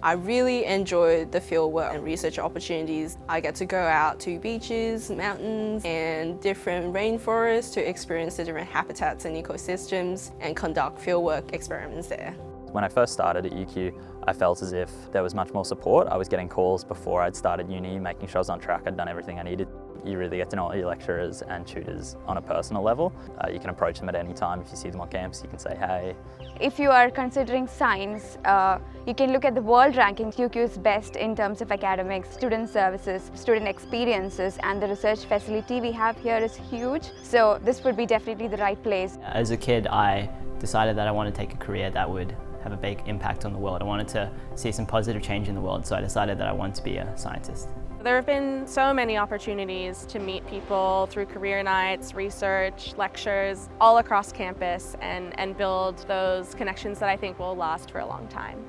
I really enjoyed the fieldwork and research opportunities. I get to go out to beaches, mountains and different rainforests to experience the different habitats and ecosystems and conduct fieldwork experiments there. When I first started at UQ, I felt as if there was much more support. I was getting calls before I'd started uni, making sure I was on track, I'd done everything I needed. You really get to know all your lecturers and tutors on a personal level. You can approach them at any time. If you see them on campus, you can say hey. If you are considering science, you can look at the world rankings. UQ is best in terms of academics, student services, student experiences, and the research facility we have here is huge. So this would be definitely the right place. As a kid, I decided that I wanted to take a career that would have a big impact on the world. I wanted to see some positive change in the world, so I decided that I wanted to be a scientist. There have been so many opportunities to meet people through career nights, research, lectures, all across campus and build those connections that I think will last for a long time.